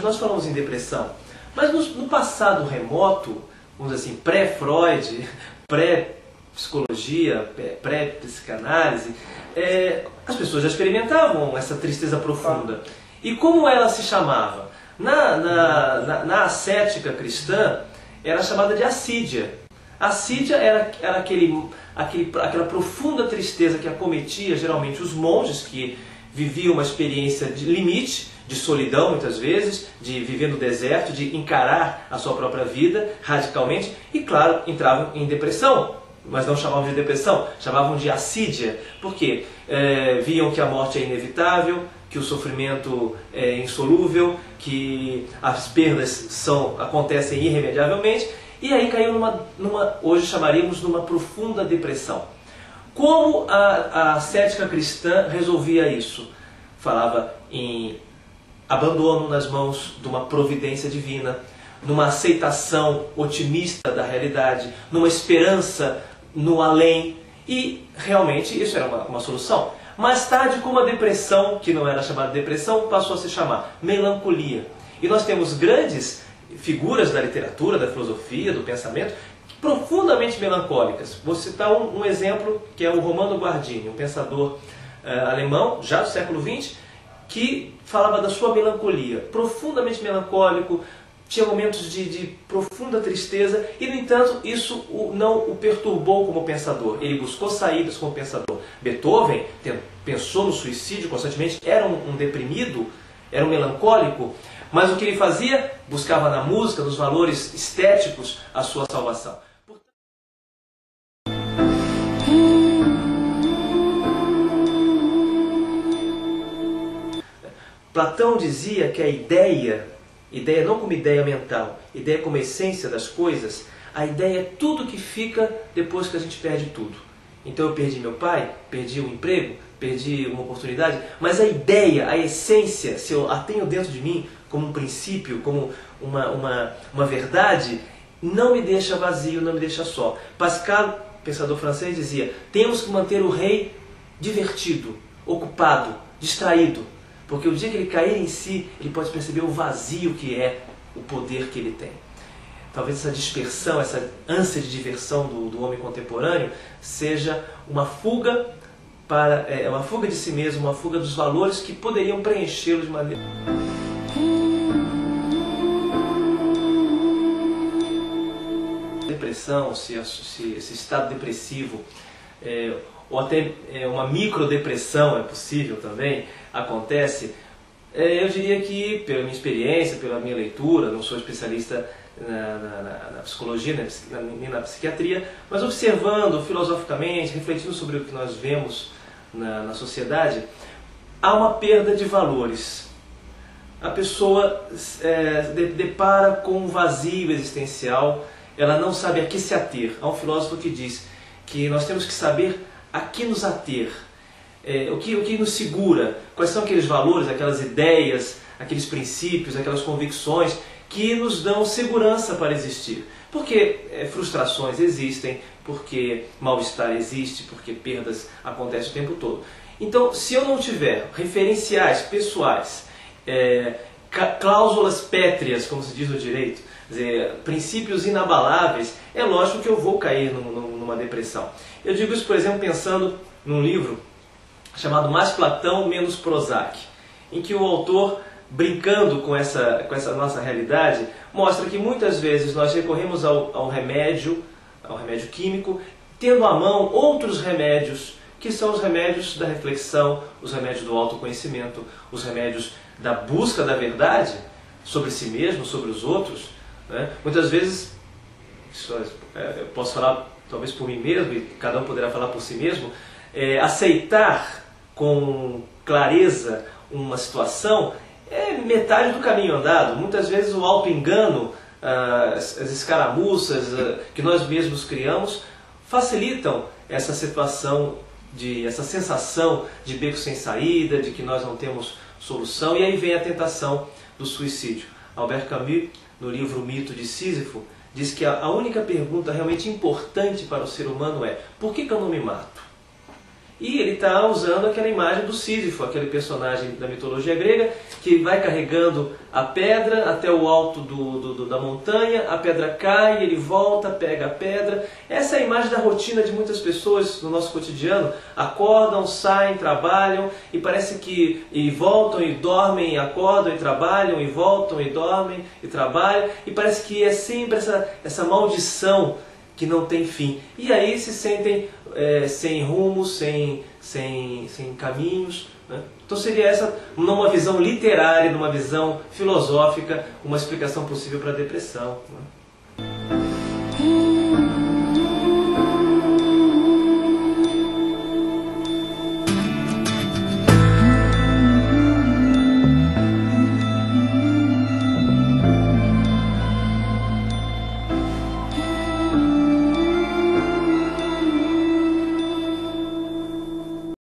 nós falamos em depressão, mas no passado remoto, vamos dizer assim, pré-Freud, pré-psicologia, pré-psicanálise, as pessoas já experimentavam essa tristeza profunda. E como ela se chamava? Na ascética cristã, era chamada de assídia. Assídia era aquela profunda tristeza que acometia geralmente os monges, que viviam uma experiência de limite, de solidão muitas vezes, de viver no deserto, de encarar a sua própria vida radicalmente e, claro, entravam em depressão. Mas não chamavam de depressão, chamavam de assídia, porque viam que a morte é inevitável, que o sofrimento é insolúvel, que as perdas acontecem irremediavelmente, e aí caiu hoje chamaríamos numa profunda depressão. Como a ascética cristã resolvia isso? Falava em abandono nas mãos de uma providência divina, numa aceitação otimista da realidade, numa esperança no além, e realmente isso era uma solução. Mais tarde, como a depressão, que não era chamada depressão, passou a se chamar melancolia. E nós temos grandes figuras da literatura, da filosofia, do pensamento, profundamente melancólicas. Vou citar um exemplo, que é o Romano Guardini, um pensador alemão, já do século XX, que falava da sua melancolia, profundamente melancólico, tinha momentos de profunda tristeza e, no entanto, isso não o perturbou como pensador. Ele buscou saídas como pensador. Beethoven pensou no suicídio constantemente, era um deprimido, era um melancólico, mas o que ele fazia? Buscava na música, nos valores estéticos, a sua salvação. Platão dizia que a ideia não como ideia mental, ideia como essência das coisas, a ideia é tudo que fica depois que a gente perde tudo. Então eu perdi meu pai, perdi um emprego, perdi uma oportunidade, mas a ideia, a essência, se eu a tenho dentro de mim como um princípio, como uma verdade, não me deixa vazio, não me deixa só. Pascal, pensador francês, dizia: temos que manter o rei divertido, ocupado, distraído. Porque o dia que ele cair em si, ele pode perceber o vazio que é o poder que ele tem. Talvez essa dispersão, essa ânsia de diversão do homem contemporâneo seja uma fuga uma fuga de si mesmo, uma fuga dos valores que poderiam preenchê-lo de maneira... Depressão, esse estado depressivo, ou até uma microdepressão é possível também, acontece, eu diria que, pela minha experiência, pela minha leitura, não sou especialista na psicologia nem na psiquiatria, mas observando filosoficamente, refletindo sobre o que nós vemos na sociedade, há uma perda de valores. A pessoa depara com um vazio existencial, ela não sabe a que se ater. Há um filósofo que diz que nós temos que saber a que nos ater, o que nos segura, quais são aqueles valores, aquelas ideias, aqueles princípios, aquelas convicções que nos dão segurança para existir. Porque frustrações existem, porque mal-estar existe, porque perdas acontecem o tempo todo. Então, se eu não tiver referenciais pessoais, cláusulas pétreas, como se diz no direito, quer dizer, princípios inabaláveis, é lógico que eu vou cair numa depressão. Eu digo isso, por exemplo, pensando num livro chamado Mais Platão, Menos Prozac, em que o autor, brincando com essa nossa realidade, mostra que muitas vezes nós recorremos ao remédio químico, tendo à mão outros remédios, que são os remédios da reflexão, os remédios do autoconhecimento, os remédios da busca da verdade sobre si mesmo, sobre os outros, né? Muitas vezes, eu posso falar talvez por mim mesmo, e cada um poderá falar por si mesmo, aceitar com clareza uma situação é metade do caminho andado. Muitas vezes o auto-engano, as escaramuças que nós mesmos criamos, facilitam essa situação, essa sensação de beco sem saída, de que nós não temos solução, e aí vem a tentação do suicídio. Albert Camus, no livro O Mito de Sísifo, diz que a única pergunta realmente importante para o ser humano é: por que eu não me mato? E ele está usando aquela imagem do Sísifo, aquele personagem da mitologia grega, que vai carregando a pedra até o alto da montanha, a pedra cai, ele volta, pega a pedra. Essa é a imagem da rotina de muitas pessoas no nosso cotidiano. Acordam, saem, trabalham, e parece que voltam e dormem, acordam e trabalham, e voltam e dormem e trabalham, e parece que é sempre essa maldição que não tem fim. E aí se sentem sem rumo, sem caminhos, né? Então seria essa, numa visão literária, numa visão filosófica, uma explicação possível para a depressão, né?